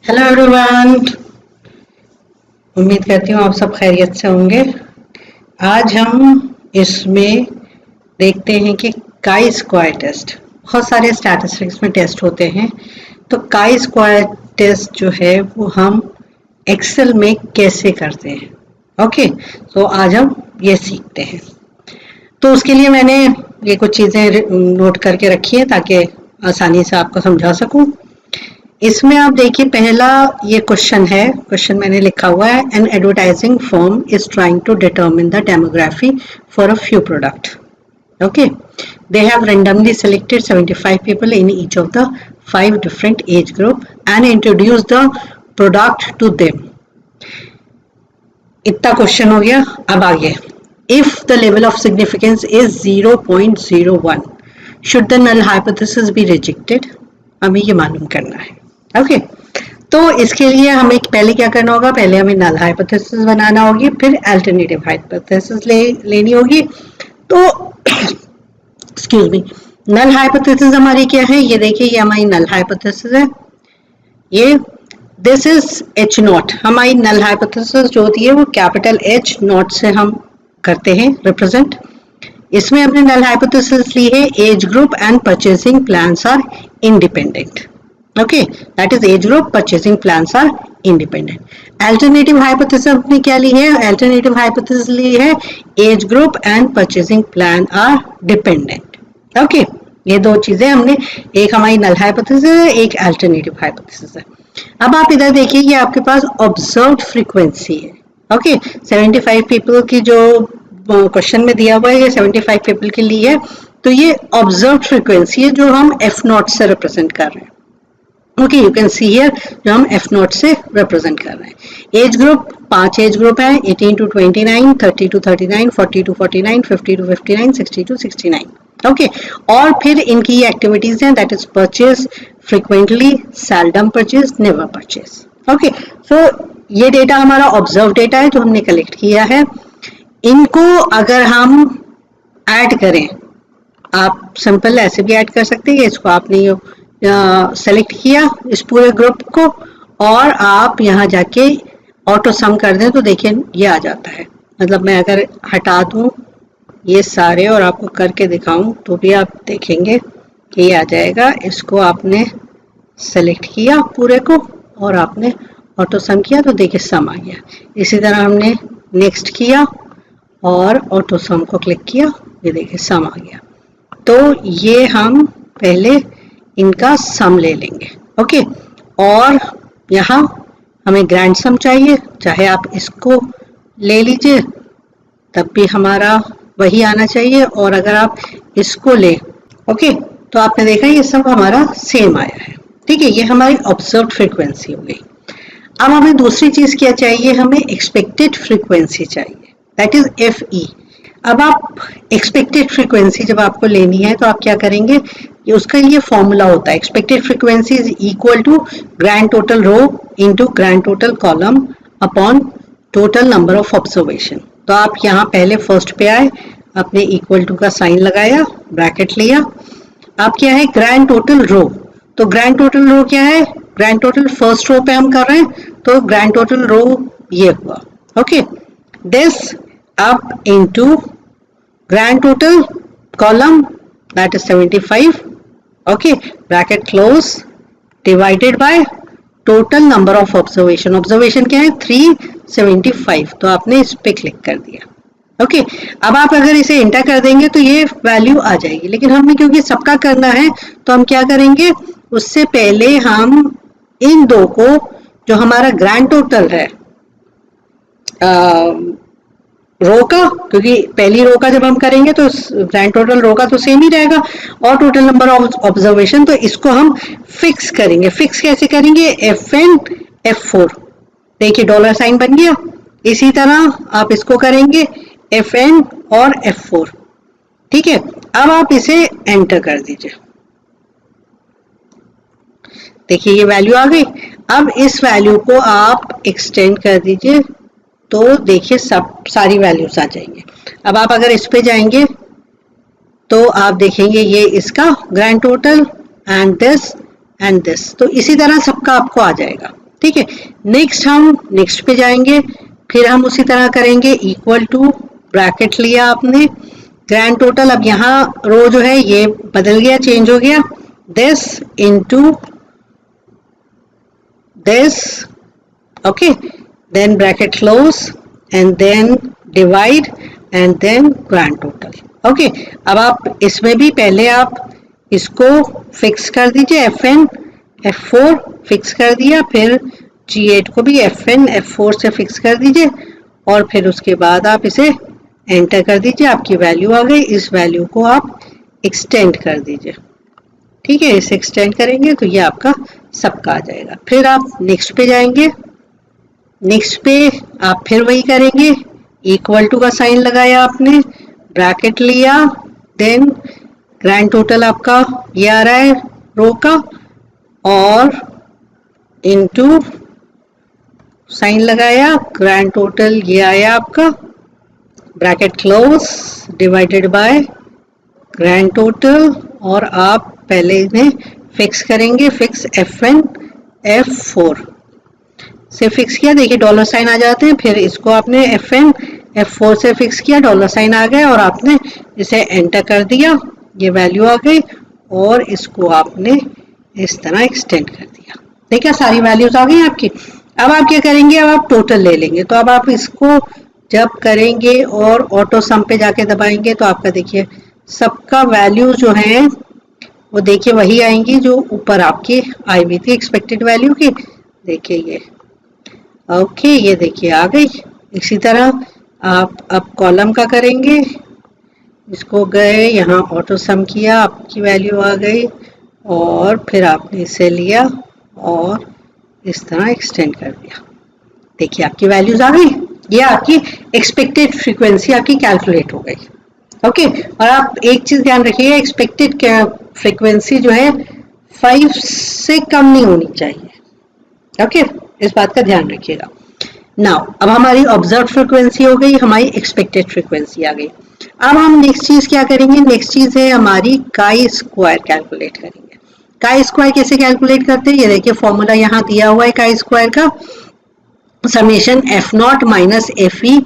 Hello everyone. उम्मीद करती हूँ आप सब खैरियत से होंगे। आज हम इसमें देखते हैं कि काई स्क्वायर टेस्ट, बहुत सारे स्टैटिस्टिक्स में टेस्ट होते हैं, तो काई स्क्वायर टेस्ट जो है वो हम एक्सेल में कैसे करते हैं। ओके, तो आज हम ये सीखते हैं। तो उसके लिए मैंने ये कुछ चीज़ें नोट करके रखी हैं ताकि आसानी से आपको समझा सकूं। इसमें आप देखिए, पहला ये क्वेश्चन है, क्वेश्चन मैंने लिखा हुआ है, an advertising firm is trying to determine the demography for a few product. Okay, they have randomly selected 75 people in each of the 5 different age group and introduced the product to them. इतना question हो गया। अब आगे, if the level of significance is 0.01 should the null hypothesis be rejected? हमें ये मालूम करना है। ओके, तो इसके लिए हमें पहले क्या करना होगा, पहले हमें नल हाइपोथेसिस बनाना होगी, फिर अल्टरनेटिव हाइपोथेसिस लेनी होगी। तो एक्सक्यूज मी, नल हाइपोथेसिस हमारी क्या है, ये देखिए, ये हमारी नल हाइपोथेसिस है। ये दिस इज एच नॉट, हमारी नल हाइपोथेसिस जो होती है वो कैपिटल एच नॉट से हम करते हैं रिप्रेजेंट। इसमें हमने नल हाइपोथेसिस ली है, age group and purchasing plans are independent. Okay, that is age group, purchasing plans are independent. Alternative hypothesis अपनी क्या ली है, alternative hypothesis ली है, age group and purchasing plan are dependent. Okay, ये दो चीजें हमने, एक हमारी null hypothesis है, एक alternative hypothesis है। अब आप इधर देखिए, ये आपके पास observed frequency है। Okay, 75 people की जो क्वेश्चन में दिया हुआ है, ये 75 people के लिए है, तो ये observed frequency है जो हम F नॉट से रिप्रेजेंट कर रहे हैं। Okay, you can see here, जो हम एफ नॉट से रिप्रेजेंट कर रहे हैं। एज ग्रुप, 5 एज ग्रुप है, 18 to 29, 30 to 39, 40 to 49, 50 to 59, 60 to 69। Okay, और फिर इनकी ये एक्टिविटीज हैं, that is purchase, frequently, seldom purchase, never purchase. Okay, so ये डेटा हमारा ऑब्जर्व डेटा है जो हमने कलेक्ट किया है। इनको अगर हम ऐड करें, आप सिंपल ऐसे भी ऐड कर सकते हैं, इसको आपने सेलेक्ट किया इस पूरे ग्रुप को, और आप यहाँ जाके ऑटो सम कर दें तो देखिए ये आ जाता है। मतलब मैं अगर हटा दूँ ये सारे और आपको करके दिखाऊं तो भी आप देखेंगे कि ये आ जाएगा। इसको आपने सेलेक्ट किया पूरे को और आपने ऑटो सम किया तो देखिए सम आ गया। इसी तरह हमने नेक्स्ट किया और ऑटो सम को क्लिक किया, ये देखिए सम आ गया। तो ये हम पहले इनका सम ले लेंगे। ओके, और यहाँ हमें ग्रैंड सम चाहिए, चाहे आप इसको ले लीजिए तब भी हमारा वही आना चाहिए, और अगर आप इसको ले, ओके, तो आपने देखा ये सब हमारा सेम आया है। ठीक है, ये हमारी ऑब्जर्व्ड फ्रीक्वेंसी हो गई। अब हमें दूसरी चीज क्या चाहिए, हमें एक्सपेक्टेड फ्रीक्वेंसी चाहिए, दैट इज एफ ई। अब आप एक्सपेक्टेड फ्रीक्वेंसी जब आपको लेनी है तो आप क्या करेंगे, ये उसका ये फॉर्मूला होता है, expected frequency is equal to grand total row into grand total column upon total number of observation. तो आप यहाँ पहले फर्स्ट पे आए, आपने इक्वल टू का साइन लगाया, ब्रैकेट लिया। अब क्या है, ग्रैंड टोटल रो, तो ग्रैंड टोटल रो क्या है, ग्रैंड टोटल फर्स्ट रो पे हम कर रहे हैं, तो ग्रैंड टोटल रो ये हुआ। Okay, this up into grand total column that is 75, okay, bracket close, divided by total number of observation क्या है 375, तो आपने इस पे क्लिक कर दिया। ओके, अब आप अगर इसे एंटर कर देंगे तो ये वैल्यू आ जाएगी, लेकिन हमें क्योंकि सबका करना है तो हम क्या करेंगे, उससे पहले हम इन दो को, जो हमारा ग्रैंड टोटल है रो का, क्योंकि पहली रो का जब हम करेंगे तो ग्रैंड टोटल रो का तो सेम ही रहेगा, और टोटल नंबर ऑफ ऑब्जर्वेशन, तो इसको हम फिक्स करेंगे। फिक्स कैसे करेंगे, एफ एन F4, देखिए डॉलर साइन बन गया। इसी तरह आप इसको करेंगे एफ एन और F4। ठीक है, अब आप इसे एंटर कर दीजिए, देखिए ये वैल्यू आ गई। अब इस वैल्यू को आप एक्सटेंड कर दीजिए तो देखिए सब सारी वैल्यूज आ जाएंगे। अब आप अगर इस पे जाएंगे तो आप देखेंगे ये इसका ग्रैंड टोटल एंड दिस, तो इसी तरह सबका आपको आ जाएगा। ठीक है, नेक्स्ट हम नेक्स्ट पे जाएंगे, फिर हम उसी तरह करेंगे, इक्वल टू ब्रैकेट लिया आपने, ग्रैंड टोटल, अब यहाँ रो जो है ये बदल गया, चेंज हो गया, this into this, okay, then bracket close and then divide and then grand total. Okay, अब आप इसमें भी पहले आप इसको फिक्स कर दीजिए, Fn F4 फिक्स कर दिया, फिर G8 को भी Fn F4 से फिक्स कर दीजिए, और फिर उसके बाद आप इसे एंटर कर दीजिए, आपकी वैल्यू आ गई। इस वैल्यू को आप एक्सटेंड कर दीजिए, ठीक है, इसे एक्सटेंड करेंगे तो ये आपका सबका आ जाएगा। फिर आप नेक्स्ट पे जाएंगे, नेक्स्ट पे आप फिर वही करेंगे, इक्वल टू का साइन लगाया आपने, ब्रैकेट लिया, देन ग्रैंड टोटल आपका ये आ रहा है रो का, और इनटू साइन लगाया, ग्रैंड टोटल ये आया आपका, bracket close divided by grand total, और आप पहले इन्हें फिक्स करेंगे, फिक्स Fn F4 से फिक्स किया, देखिए डॉलर साइन आ जाते हैं, फिर इसको आपने Fn F4 से फिक्स किया, डॉलर साइन आ गए, और आपने इसे एंटर कर दिया, ये वैल्यू आ गई, और इसको आपने इस तरह एक्सटेंड कर दिया। देखिए सारी वैल्यूज आ गई आपकी। अब आप क्या करेंगे, अब आप टोटल ले लेंगे, तो अब आप इसको जब करेंगे और ऑटो सम पे जाके दबाएंगे तो आपका देखिए सबका वैल्यू जो है वो देखिए वही आएंगी जो ऊपर आपकी आई हुई थी एक्सपेक्टेड वैल्यू की, देखिए ये, ओके, ये देखिए आ गई। इसी तरह आप अब कॉलम का करेंगे, इसको गए यहाँ ऑटो सम किया, आपकी वैल्यू आ गई, और फिर आपने इसे लिया और इस तरह एक्सटेंड कर दिया, देखिए आपकी वैल्यूज आ गई, ये आपकी एक्सपेक्टेड फ्रीक्वेंसी आपकी कैलकुलेट हो गई। ओके, और आप एक चीज ध्यान रखिएगा, एक्सपेक्टेड फ्रीक्वेंसी जो है 5 से कम नहीं होनी चाहिए। ओके, इस बात का ध्यान रखिएगा। नाउ अब हमारी ऑब्जर्व फ्रीक्वेंसी हो गई, हमारी एक्सपेक्टेड फ्रीक्वेंसी आ गई। अब हम नेक्स्ट चीज क्या करेंगे, नेक्स्ट चीज है हमारी काई स्क्वायर कैलकुलेट करेंगे। काई स्क्वायर कैसे कैलकुलेट करते हैं, ये देखिए फॉर्मूला यहाँ दिया हुआ है काई स्क्वायर का, summation F0 minus Fe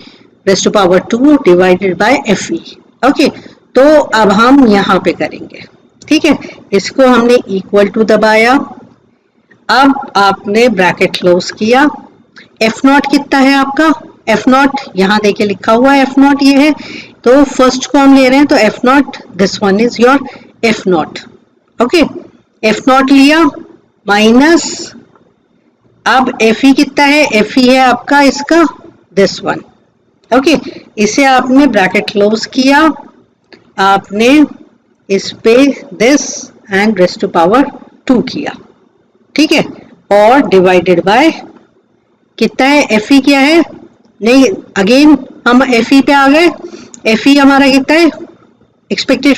raise to power 2 divided by Fe। Okay, तो अब हम यहाँ पे करेंगे, ठीक है, इसको हमने इक्वल टू दबाया, अब आपने ब्रैकेट क्लोज किया, F0 कितना है आपका, F0 यहाँ देखिए लिखा हुआ है, F0 ये है, तो फर्स्ट को हम ले रहे हैं, तो F0 this one is your F0। Okay, F0 लिया माइनस, अब Fe कितना है, Fe है आपका इसका दिस वन। ओके, इसे आपने ब्रैकेट क्लोज किया, आपने इस पे this and raise to power 2 किया, ठीक है, और डिवाइडेड बाय कितना है, Fe क्या है, नहीं अगेन हम Fe पे आ गए, Fe हमारा कितना है, एक्सपेक्टेड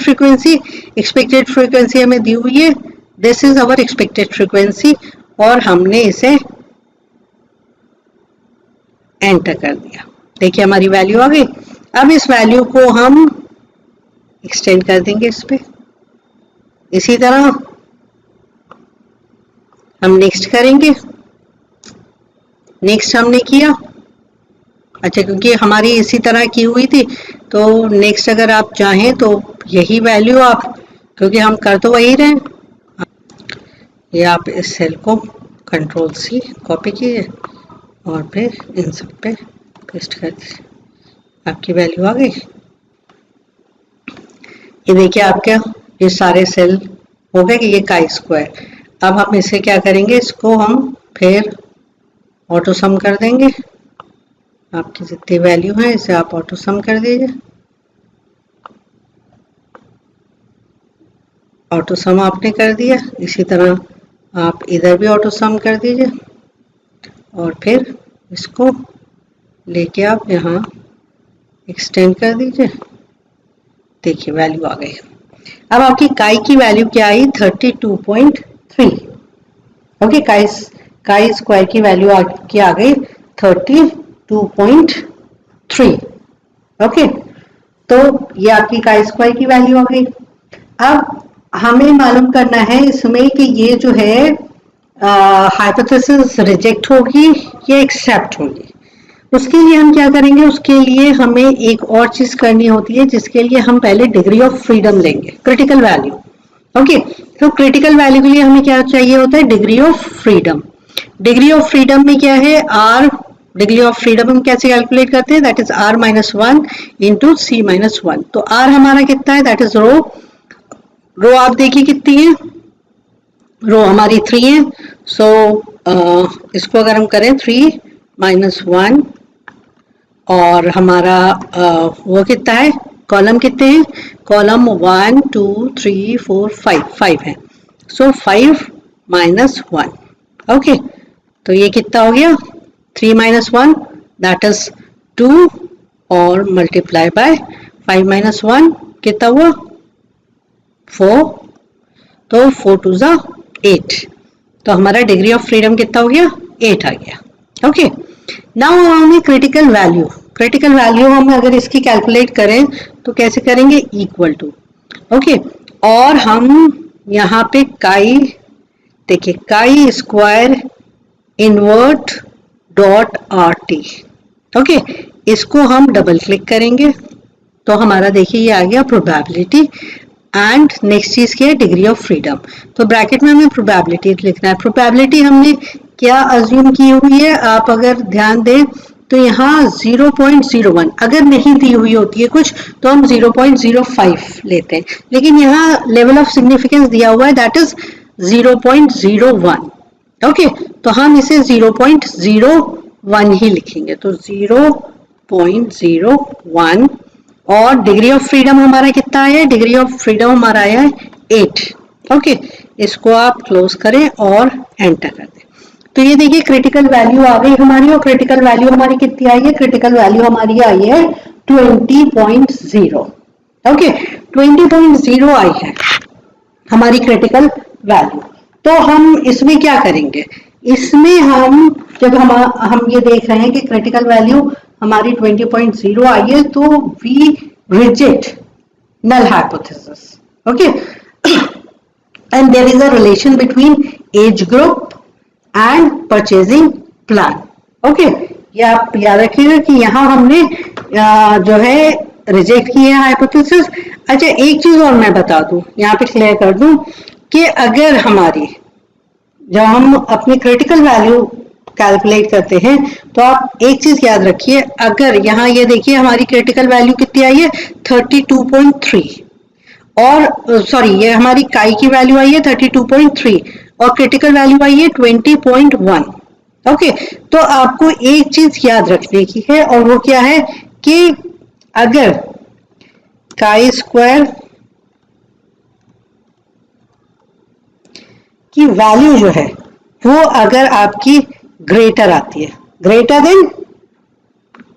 फ्रीक्वेंसी हमें दी हुई है, this is our expected frequency, और हमने इसे एंटर कर दिया, देखिए हमारी वैल्यू आ गई। अब इस वैल्यू को हम एक्सटेंड कर देंगे इस पे, इसी तरह हम नेक्स्ट करेंगे, नेक्स्ट हमने किया, अच्छा क्योंकि हमारी इसी तरह की हुई थी तो नेक्स्ट अगर आप चाहें तो यही वैल्यू आप, क्योंकि हम कर तो वही रहे, ये आप इस सेल को Ctrl+C कॉपी कीजिए और फिर इन सब पे पेस्ट कर दीजिए, आपकी वैल्यू आ गई। ये देखिए आपके ये सारे सेल हो गए कि ये काई स्क्वायर। अब हम इसे क्या करेंगे, इसको हम फिर ऑटो सम कर देंगे, आपकी जितनी वैल्यू है इसे आप ऑटो सम कर दीजिए, ऑटो सम आपने कर दिया, इसी तरह आप इधर भी ऑटो सम कर दीजिए, और फिर इसको लेके आप यहाँ एक्सटेंड कर दीजिए, देखिए वैल्यू आ गई। अब आपकी काई की वैल्यू क्या आई, 32.3। ओके, काई स्क्वायर की वैल्यू आपकी आ गई 32.3। ओके, तो ये आपकी काई स्क्वायर की वैल्यू आ गई। अब हमें मालूम करना है इसमें कि ये जो है हाइपोथेसिस रिजेक्ट होगी या एक्सेप्ट होगी। उसके लिए हम क्या करेंगे, उसके लिए हमें एक और चीज करनी होती है जिसके लिए हम पहले डिग्री ऑफ फ्रीडम लेंगे, क्रिटिकल वैल्यू। ओके, तो क्रिटिकल वैल्यू के लिए हमें क्या चाहिए होता है, degree of freedom. Degree of freedom में क्या है, आर, डिग्री ऑफ फ्रीडम हम कैसे कैलकुलेट करते हैं, that is R minus one into C minus one. तो आर हमारा कितना है, दैट इज रो। रो आप देखिए कितनी है, रो हमारी 3 है। सो इसको अगर हम करें 3 माइनस वन, और हमारा वो कितना है, कॉलम कितने हैं, कॉलम 1 2 3 4 5 5 है। सो 5 माइनस वन। ओके, तो ये कितना हो गया, 3 माइनस वन दैट इज 2, और मल्टीप्लाई बाय 5 माइनस वन कितना हुआ, 4। तो 4 टू ज़ा 8, तो हमारा डिग्री ऑफ फ्रीडम कितना हो गया, 8 आ गया। ओके, नाउ हमें क्रिटिकल वैल्यू, क्रिटिकल वैल्यू हम अगर इसकी कैलकुलेट करें तो कैसे करेंगे, इक्वल टू। ओके, और हम यहाँ पे काई, देखिए chi square invert dot R T. Okay, इसको हम डबल क्लिक करेंगे तो हमारा देखिए ये आ गया प्रोबेबिलिटी, एंड नेक्स्ट चीज क्या है, डिग्री ऑफ फ्रीडम। तो ब्रैकेट में हमें प्रोबेबिलिटी लिखना है। प्रोबेबिलिटी हमने क्या अज्यूम की हुई है, आप अगर ध्यान दें तो यहाँ 0.01 अगर नहीं दी हुई होती है कुछ तो हम 0.05 लेते हैं, लेकिन यहाँ लेवल ऑफ सिग्निफिकेंस दिया हुआ है दैट इज 0.01। ओके, तो हम इसे 0.01 ही लिखेंगे, तो 0.01, और डिग्री ऑफ फ्रीडम हमारा कितना आया है, डिग्री ऑफ फ्रीडम हमारा आया है 8। ओके, इसको आप क्लोज करें और एंटर कर दें। तो ये देखिए क्रिटिकल वैल्यू आ गई हमारी, और क्रिटिकल वैल्यू हमारी कितनी आई है, क्रिटिकल वैल्यू हमारी आई है 20.0। ओके, 20.0 आई है हमारी क्रिटिकल वैल्यू। तो हम इसमें क्या करेंगे, इसमें हम जब हम ये देख रहे हैं कि क्रिटिकल वैल्यू हमारी 20.0 आई है, तो we reject null hypothesis. Okay, and there is a relation between age group and purchasing plan. Okay, ये आप याद रखिएगा कि यहाँ हमने जो है रिजेक्ट किए हैं हाइपोथेसिस। अच्छा, एक चीज और मैं बता दूं, यहाँ पे क्लियर कर दूं कि अगर हमारी, जब हम अपनी क्रिटिकल वैल्यू कैलकुलेट करते हैं तो आप एक चीज याद रखिए, अगर यहाँ ये देखिए हमारी क्रिटिकल वैल्यू कितनी आई है 32.3, और सॉरी ये हमारी काई की वैल्यू आई है 32.3 और क्रिटिकल वैल्यू आई है 20.1। ओके, तो आपको एक चीज याद रखने की है, और वो क्या है कि अगर काई स्क्वायर की वैल्यू जो है वो अगर आपकी ग्रेटर आती है, greater than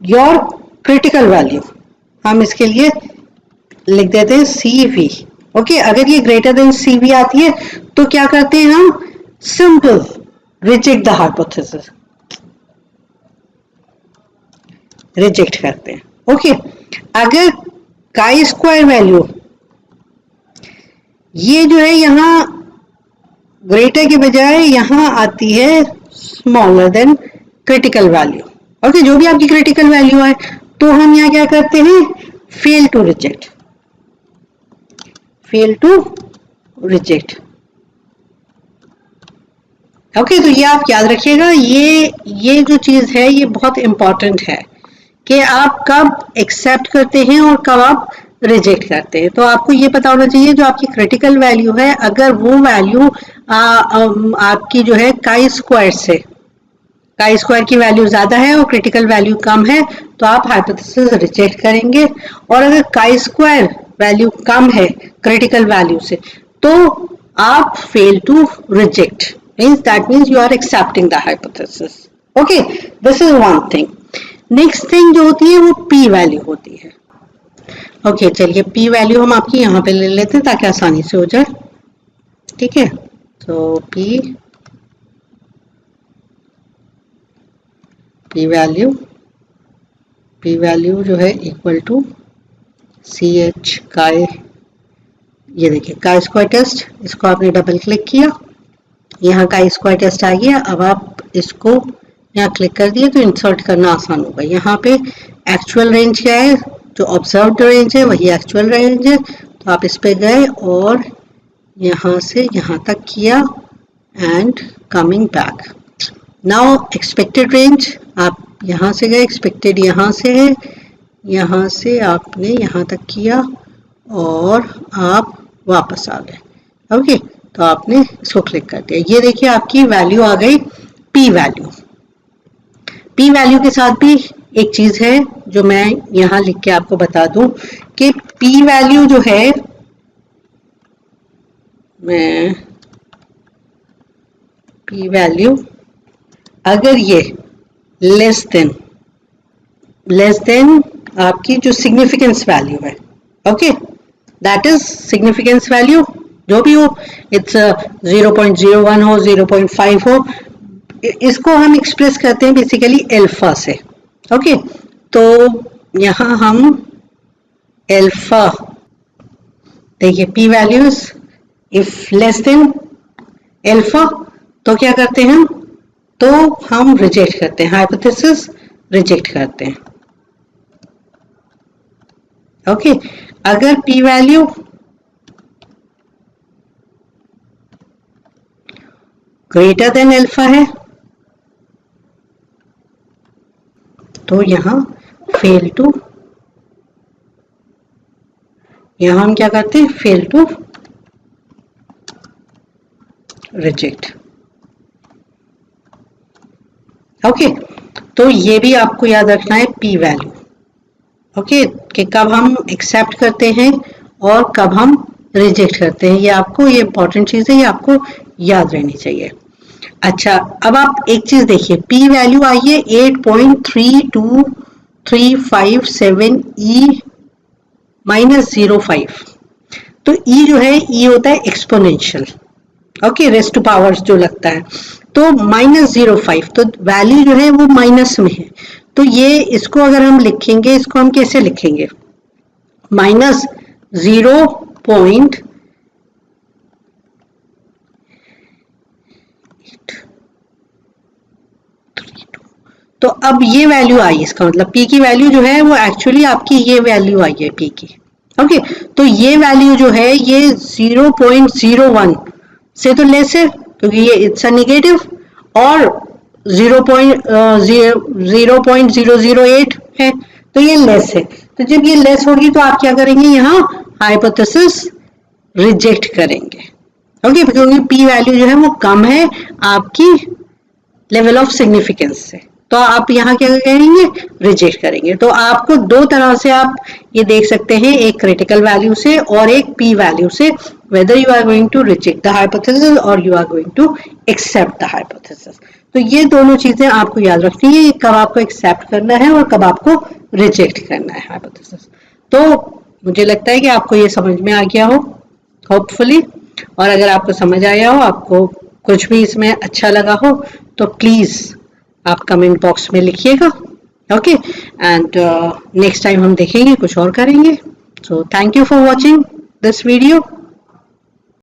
your critical value, हम इसके लिए लिख देते हैं CV। ओके, अगर ये ग्रेटर देन CV आती है तो क्या करते हैं हम, simple reject the hypothesis, reject करते हैं। ओके, अगर काई स्क्वायर वैल्यू ये जो है यहाँ ग्रेटर के बजाय यहाँ आती है smaller than critical value. Okay, जो भी आपकी क्रिटिकल वैल्यू है, तो हम यहाँ क्या करते हैं, fail to reject, fail to reject. Okay, तो ये आप याद रखिएगा, ये जो चीज है ये बहुत इंपॉर्टेंट है कि आप कब एक्सेप्ट करते हैं और कब आप रिजेक्ट करते हैं। तो आपको ये पता होना चाहिए जो आपकी क्रिटिकल वैल्यू है, अगर वो वैल्यू आपकी जो है काई स्क्वायर से, काई स्क्वायर की वैल्यू ज्यादा है और क्रिटिकल वैल्यू कम है, तो आप हाइपोथेसिस रिजेक्ट करेंगे। और अगर काई स्क्वायर वैल्यू कम है क्रिटिकल वैल्यू से, तो आप fail to reject, means that means you are accepting the hypothesis. Okay, this is one thing. Next thing जो होती है वो पी वैल्यू होती है। ओके, चलिए पी वैल्यू हम आपकी यहाँ पे ले लेते हैं ताकि आसानी से हो जाए। ठीक है, तो पी वैल्यू जो है इक्वल टू CH काई, ये देखिए काई स्क्वायर टेस्ट, इसको आपने डबल क्लिक किया यहाँ का स्क्वायर टेस्ट आ गया। अब आप इसको यहाँ क्लिक कर दिए तो इंसर्ट करना आसान होगा। यहाँ पे एक्चुअल रेंज क्या है, जो ऑब्जर्व्ड रेंज है वही एक्चुअल रेंज है। तो आप इस पे गए और यहाँ से यहाँ तक किया and coming back. Now expected range, आप यहाँ से गए, एक्सपेक्टेड यहाँ से है, यहाँ से आपने यहाँ तक किया और आप वापस आ गए। ओके, तो आपने इसको क्लिक कर दिया। ये देखिए आपकी वैल्यू आ गई पी वैल्यू। पी वैल्यू के साथ भी एक चीज है जो मैं यहाँ लिख के आपको बता दूं कि पी वैल्यू जो है, मैं पी वैल्यू अगर ये लेस देन आपकी जो सिग्निफिकेंस वैल्यू है, okay, that is significance value जो भी हो, इट्स 0.01 हो, 0.5 हो, इसको हम एक्सप्रेस करते हैं बेसिकली अल्फा से। ओके, तो यहाँ हम अल्फा देखिए P values if less than alpha तो क्या करते हैं हम, तो हम रिजेक्ट करते हैं, हाइपोथेसिस रिजेक्ट करते हैं। ओके, अगर P value greater than alpha है तो यहाँ फेल टू, यहाँ हम क्या करते हैं, फेल टू रिजेक्ट। ओके, तो ये भी आपको याद रखना है पी वैल्यू, ओके, कि कब हम एक्सेप्ट करते हैं और कब हम रिजेक्ट करते हैं। ये आपको, ये इंपॉर्टेंट चीज है, ये आपको याद रहनी चाहिए। अच्छा, अब आप एक चीज देखिए, पी वैल्यू आई है 8.3235 ई -05। तो ई जो है, ई होता है exponential, okay, rest two powers जो लगता है, तो -05, तो वैल्यू जो है वो माइनस में है। तो ये इसको अगर हम लिखेंगे, इसको हम कैसे लिखेंगे, -0.32। तो अब ये वैल्यू आई, इसका मतलब पी की वैल्यू जो है वो एक्चुअली आपकी ये वैल्यू आई है पी की। ओके, तो ये वैल्यू जो है ये 0.01 से तो लेस है क्योंकि ये इट्स अ नेगेटिव, और 0.008 है तो ये लेस है। तो जब ये लेस होगी तो आप क्या करेंगे, यहाँ हाइपोथेसिस रिजेक्ट करेंगे। ओके, क्योंकि पी वैल्यू जो है वो कम है आपकी लेवल ऑफ सिग्निफिकेंस से, तो आप यहाँ क्या करेंगे, रिजेक्ट करेंगे। तो आपको दो तरह से आप ये देख सकते हैं, एक क्रिटिकल वैल्यू से और एक पी वैल्यू से, whether you are going to reject the hypothesis or you are going to accept the hypothesis। तो ये दोनों चीजें आपको याद रखनी है, कब आपको एक्सेप्ट करना है और कब आपको रिजेक्ट करना है हाइपोथेसिस। तो मुझे लगता है कि आपको ये समझ में आ गया हो होपफुली, और अगर आपको समझ आया हो, आपको कुछ भी इसमें अच्छा लगा हो, तो प्लीज आप कमेंट बॉक्स में लिखिएगा। ओके, एंड नेक्स्ट टाइम हम देखेंगे, कुछ और करेंगे। So thank you for watching this video.